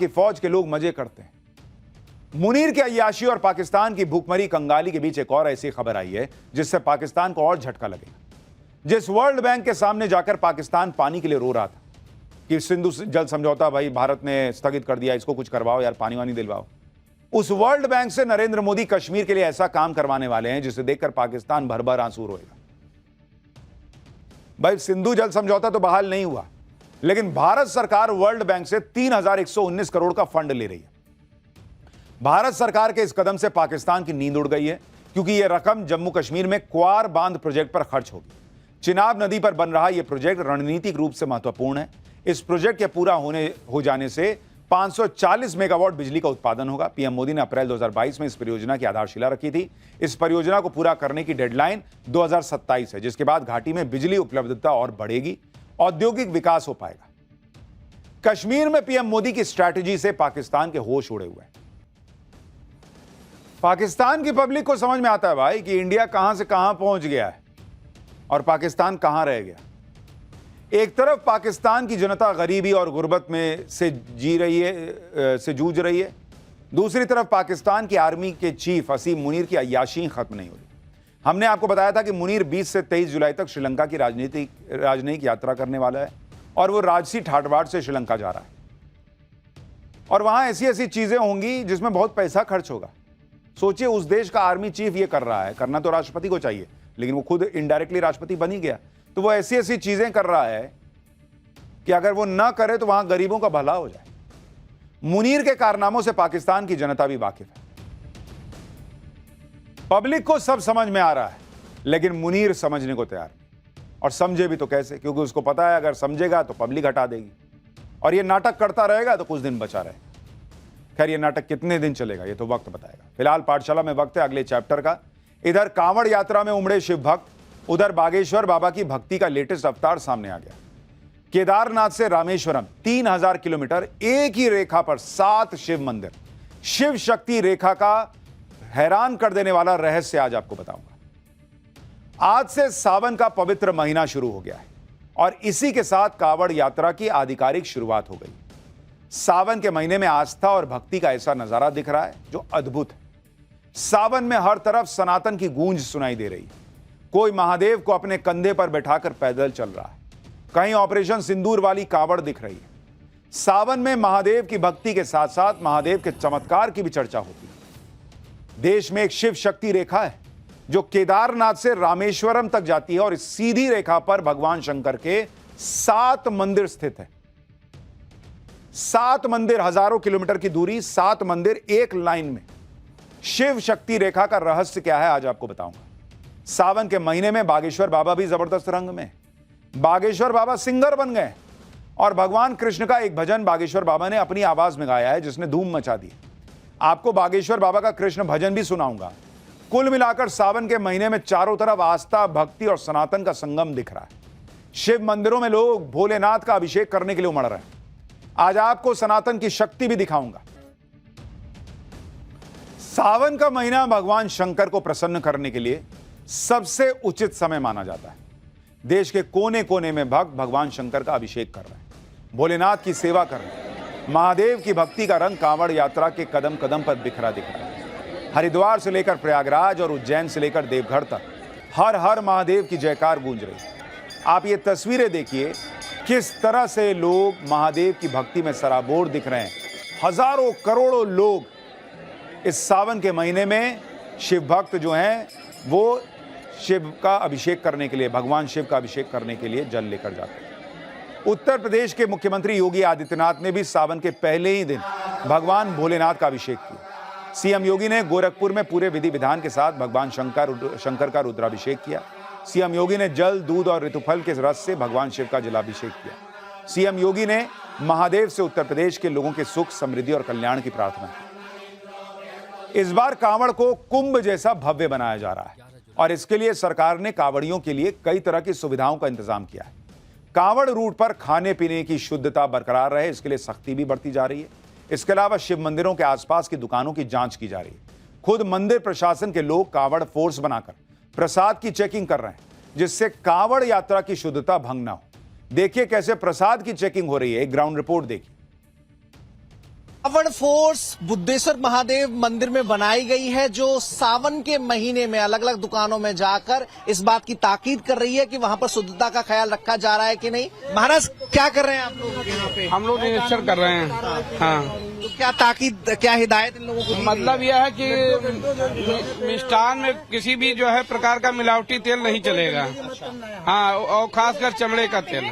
कि फौज के लोग मजे करते हैं। मुनीर की अय्याशी और पाकिस्तान की भूखमरी कंगाली के बीच एक और ऐसी खबर आई है जिससे पाकिस्तान को और झटका लगेगा। जिस वर्ल्ड बैंक के सामने जाकर पाकिस्तान पानी के लिए रो रहा था कि सिंधु जल समझौता भाई भारत ने स्थगित कर दिया, इसको कुछ करवाओ यार, पानी वानी दिलवाओ, उस वर्ल्ड बैंक से नरेंद्र मोदी कश्मीर के लिए ऐसा काम करवाने वाले हैं जिसे देखकर पाकिस्तान भर भर आंसू रोएगा। भाई सिंधु जल समझौता तो बहाल नहीं हुआ, लेकिन भारत सरकार वर्ल्ड बैंक से 3119 करोड़ का फंड ले रही है। भारत सरकार के इस कदम से पाकिस्तान की नींद उड़ गई है, क्योंकि यह रकम जम्मू कश्मीर में क्वार बांध प्रोजेक्ट पर खर्च होगी। चिनाब नदी पर बन रहा यह प्रोजेक्ट रणनीतिक रूप से महत्वपूर्ण है। इस प्रोजेक्ट के पूरा हो जाने से 540 मेगावाट बिजली का उत्पादन होगा। पीएम मोदी ने अप्रैल 2022 में इस परियोजना की आधारशिला रखी थी। इस परियोजना को पूरा करने की डेडलाइन 2027 है, जिसके बाद घाटी में बिजली उपलब्धता और बढ़ेगी, औद्योगिक विकास हो पाएगा। कश्मीर में पीएम मोदी की स्ट्रैटेजी से पाकिस्तान के होश उड़े हुए हैं। पाकिस्तान की पब्लिक को समझ में आता है भाई कि इंडिया कहां से कहां पहुंच गया है और पाकिस्तान कहां रह गया। एक तरफ पाकिस्तान की जनता गरीबी और गुर्बत में से जूझ रही है, दूसरी तरफ पाकिस्तान की आर्मी के चीफ असीम मुनीर की अय्याशी खत्म नहीं हो रही। हमने आपको बताया था कि मुनीर 20 से 23 जुलाई तक श्रीलंका की राजनयिक यात्रा करने वाला है और वो राजसी ठाटबाट से श्रीलंका जा रहा है और वहां ऐसी ऐसी चीजें होंगी जिसमें बहुत पैसा खर्च होगा। सोचिए, उस देश का आर्मी चीफ ये कर रहा है, करना तो राष्ट्रपति को चाहिए, लेकिन वो खुद इनडायरेक्टली राष्ट्रपति बन ही गया, तो वो ऐसी ऐसी चीजें कर रहा है कि अगर वो ना करे तो वहां गरीबों का भला हो जाए। मुनीर के कारनामों से पाकिस्तान की जनता भी वाकिफ है। पब्लिक को सब समझ में आ रहा है, लेकिन मुनीर समझने को तैयार नहीं, और समझे भी तो कैसे, क्योंकि उसको पता है अगर समझेगा तो पब्लिक हटा देगी और ये नाटक करता रहेगा तो कुछ दिन बचा रहे। खैर, ये नाटक कितने दिन चलेगा ये तो वक्त बताएगा। फिलहाल पाठशाला में वक्त है अगले चैप्टर का। इधर कांवड़ यात्रा में उमड़े शिव भक्त, उधर बागेश्वर बाबा की भक्ति का लेटेस्ट अवतार सामने आ गया। केदारनाथ से रामेश्वरम 3000 किलोमीटर, एक ही रेखा पर 7 शिव मंदिर। शिव शक्ति रेखा का हैरान कर देने वाला रहस्य आज आपको बताऊंगा। आज से सावन का पवित्र महीना शुरू हो गया है और इसी के साथ कांवड़ यात्रा की आधिकारिक शुरुआत हो गई। सावन के महीने में आस्था और भक्ति का ऐसा नजारा दिख रहा है जो अद्भुत है। सावन में हर तरफ सनातन की गूंज सुनाई दे रही है। कोई महादेव को अपने कंधे पर बैठाकर पैदल चल रहा है, कहीं ऑपरेशन सिंदूर वाली कांवड़ दिख रही है। सावन में महादेव की भक्ति के साथ साथ महादेव के चमत्कार की भी चर्चा होती है। देश में एक शिव शक्ति रेखा है जो केदारनाथ से रामेश्वरम तक जाती है और इस सीधी रेखा पर भगवान शंकर के 7 मंदिर स्थित है। 7 मंदिर, हजारों किलोमीटर की दूरी, 7 मंदिर एक लाइन में। शिव शक्ति रेखा का रहस्य क्या है आज आपको बताऊंगा। सावन के महीने में बागेश्वर बाबा भी जबरदस्त रंग में। बागेश्वर बाबा सिंगर बन गए और भगवान कृष्ण का एक भजन बागेश्वर बाबा ने अपनी आवाज में गाया है जिसने धूम मचा दी। आपको बागेश्वर बाबा का कृष्ण भजन भी सुनाऊंगा। कुल मिलाकर सावन के महीने में चारों तरफ आस्था, भक्ति और सनातन का संगम दिख रहा है। शिव मंदिरों में लोग भोलेनाथ का अभिषेक करने के लिए उमड़ रहे हैं। आज आपको सनातन की शक्ति भी दिखाऊंगा। सावन का महीना भगवान शंकर को प्रसन्न करने के लिए सबसे उचित समय माना जाता है। देश के कोने कोने में भक्त भगवान शंकर का अभिषेक कर रहे हैं, भोलेनाथ की सेवा कर रहे हैं। महादेव की भक्ति का रंग कांवड़ यात्रा के कदम कदम पर बिखरा दिख रहा है। हरिद्वार से लेकर प्रयागराज और उज्जैन से लेकर देवघर तक हर हर महादेव की जयकार गूंज रही है। आप ये तस्वीरें देखिए, किस तरह से लोग महादेव की भक्ति में सराबोर दिख रहे हैं। हजारों करोड़ों लोग इस सावन के महीने में शिव भक्त जो हैं वो शिव का अभिषेक करने के लिए, भगवान शिव का अभिषेक करने के लिए जल लेकर जाते हैं। उत्तर प्रदेश के मुख्यमंत्री योगी आदित्यनाथ ने भी सावन के पहले ही दिन भगवान भोलेनाथ का अभिषेक किया। सीएम योगी ने गोरखपुर में पूरे विधि विधान के साथ भगवान शंकर का रुद्राभिषेक किया। सीएम योगी ने जल, दूध और ऋतुफल के रस से भगवान शिव का जलाभिषेक किया। सीएम योगी ने महादेव से उत्तर प्रदेश के लोगों के सुख, समृद्धि और कल्याण की प्रार्थना की। इस बार कांवड़ को कुंभ जैसा भव्य बनाया जा रहा है और इसके लिए सरकार ने कांवड़ियों के लिए कई तरह की सुविधाओं का इंतजाम किया है। कांवड़ रूट पर खाने पीने की शुद्धता बरकरार रहे, इसके लिए सख्ती भी बढ़ती जा रही है। इसके अलावा शिव मंदिरों के आसपास की दुकानों की जांच की जा रही है। खुद मंदिर प्रशासन के लोग कांवड़ फोर्स बनाकर प्रसाद की चेकिंग कर रहे हैं, जिससे कांवड़ यात्रा की शुद्धता भंग ना हो। देखिए कैसे प्रसाद की चेकिंग हो रही है, एक ग्राउंड रिपोर्ट देखिए। कांवड़ फोर्स बुद्धेश्वर महादेव मंदिर में बनाई गई है, जो सावन के महीने में अलग अलग दुकानों में जाकर इस बात की ताकीद कर रही है कि वहां पर शुद्धता का ख्याल रखा जा रहा है कि नहीं। महाराज क्या कर रहे हैं आप लोग यहाँ पे? हम लोग निरीक्षण कर रहे हैं। हाँ, तो क्या ताकीद, क्या हिदायत इन लोगों को दी गई? मतलब यह है कि मिष्ठान में किसी भी जो है प्रकार का मिलावटी तेल नहीं चलेगा। हाँ, और खासकर चमड़े का तेल।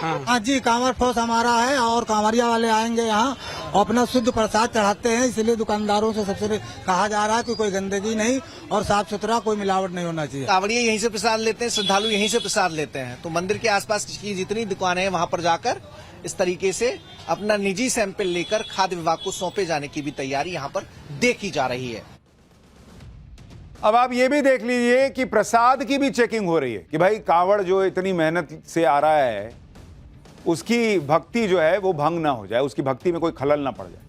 हाँ जी, कांवड़ फोर्स हमारा है और कांवरिया वाले आएंगे यहाँ अपना शुद्ध प्रसाद चढ़ाते हैं, इसलिए दुकानदारों से सबसे कहा जा रहा है कि कोई गंदगी नहीं और साफ सुथरा, कोई मिलावट नहीं होना चाहिए। कांवड़िये यहीं से प्रसाद लेते हैं, श्रद्धालु यहीं से प्रसाद लेते हैं, तो मंदिर के आसपास की जितनी दुकानें हैं वहां पर जाकर इस तरीके से अपना निजी सैंपल लेकर खाद्य विभाग को सौंपे जाने की भी तैयारी यहाँ पर देखी जा रही है। अब आप ये भी देख लीजिए कि प्रसाद की भी चेकिंग हो रही है कि भाई कांवड़ जो इतनी मेहनत से आ रहा है उसकी भक्ति जो है वो भंग ना हो जाए, उसकी भक्ति में कोई खलल ना पड़ जाए।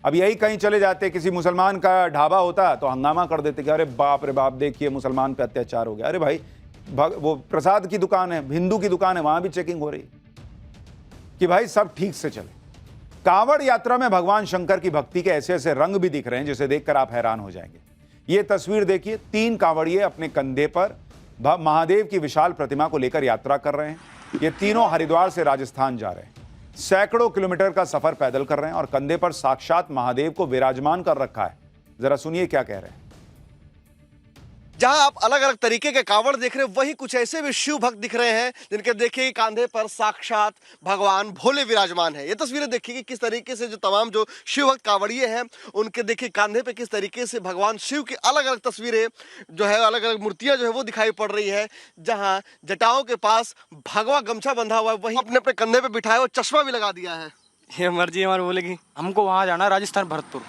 अब यही कहीं चले जाते, किसी मुसलमान का ढाबा होता तो हंगामा कर देते कि अरे बाप रे बाप, देखिए मुसलमान पे अत्याचार हो गया। अरे भाई, वो प्रसाद की दुकान है, हिंदू की दुकान है, वहां भी चेकिंग हो रही है कि भाई सब ठीक से चले। कांवड़ यात्रा में भगवान शंकर की भक्ति के ऐसे ऐसे रंग भी दिख रहे हैं जिसे देखकर आप हैरान हो जाएंगे। ये तस्वीर देखिए, 3 कांवड़िए अपने कंधे पर महादेव की विशाल प्रतिमा को लेकर यात्रा कर रहे हैं। ये तीनों हरिद्वार से राजस्थान जा रहे हैं, सैकड़ों किलोमीटर का सफर पैदल कर रहे हैं और कंधे पर साक्षात महादेव को विराजमान कर रखा है। जरा सुनिए क्या कह रहे हैं। जहां आप अलग अलग तरीके के कांवड़ देख रहे हैं, वहीं कुछ ऐसे भी शिव भक्त दिख रहे हैं जिनके देखिए कांधे पर साक्षात भगवान भोले विराजमान है। ये तस्वीरें देखिए कि किस तरीके से जो तमाम जो शिव भक्त कांवड़िए हैं उनके देखिए कांधे पे किस तरीके से भगवान शिव की अलग अलग तस्वीरें जो है, अलग अलग मूर्तियां जो है वो दिखाई पड़ रही है। जहाँ जटाओं के पास भगवा गमछा बंधा हुआ है, वहीं अपने अपने कंधे पे बिठाया और चश्मा भी लगा दिया है। ये मर्जी हमारी बोलेगी, हमको वहाँ जाना है राजस्थान भरतपुर।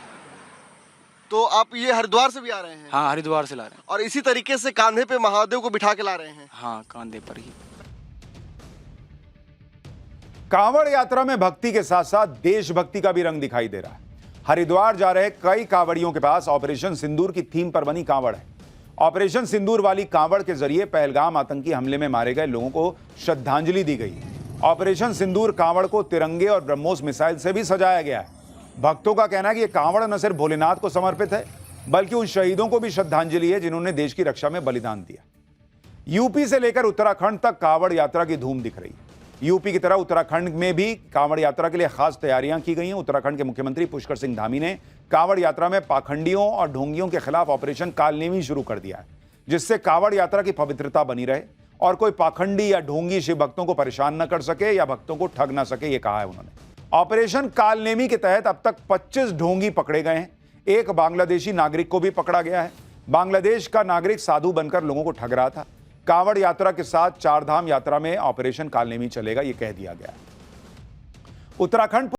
तो आप ये हरिद्वार से भी आ रहे हैं? हाँ, हरिद्वार से ला रहे हैं। और इसी तरीके से कांधे पे महादेव को बिठा के ला रहे हैं? हाँ, कांधे पर ही। कांवड़ यात्रा में भक्ति के साथ साथ देशभक्ति का भी रंग दिखाई दे रहा है। हरिद्वार जा रहे कई कांवड़ियों के पास ऑपरेशन सिंदूर की थीम पर बनी कांवड़ है। ऑपरेशन सिंदूर वाली कांवड़ के जरिए पहलगाम आतंकी हमले में मारे गए लोगों को श्रद्धांजलि दी गई। ऑपरेशन सिंदूर कांवड़ को तिरंगे और ब्रह्मोस मिसाइल से भी सजाया गया है। भक्तों का कहना है कि यह कांवड़ न सिर्फ भोलेनाथ को समर्पित है बल्कि उन शहीदों को भी श्रद्धांजलि है जिन्होंने देश की रक्षा में बलिदान दिया। यूपी से लेकर उत्तराखंड तक कांवड़ यात्रा की धूम दिख रही है। यूपी की तरह उत्तराखंड में भी कांवड़ यात्रा के लिए खास तैयारियां की गई हैं। उत्तराखंड के मुख्यमंत्री पुष्कर सिंह धामी ने कांवड़ यात्रा में पाखंडियों और ढोंगियों के खिलाफ ऑपरेशन कालनेमी शुरू कर दिया है, जिससे कांवड़ यात्रा की पवित्रता बनी रहे और कोई पाखंडी या ढोंगी शिव भक्तों को परेशान न कर सके या भक्तों को ठग न सके, ये कहा है उन्होंने। ऑपरेशन कालनेमी के तहत अब तक 25 ढोंगी पकड़े गए हैं। एक बांग्लादेशी नागरिक को भी पकड़ा गया है। बांग्लादेश का नागरिक साधु बनकर लोगों को ठग रहा था। कांवड़ यात्रा के साथ 4 धाम यात्रा में ऑपरेशन कालनेमी चलेगा, यह कह दिया गया है। उत्तराखंड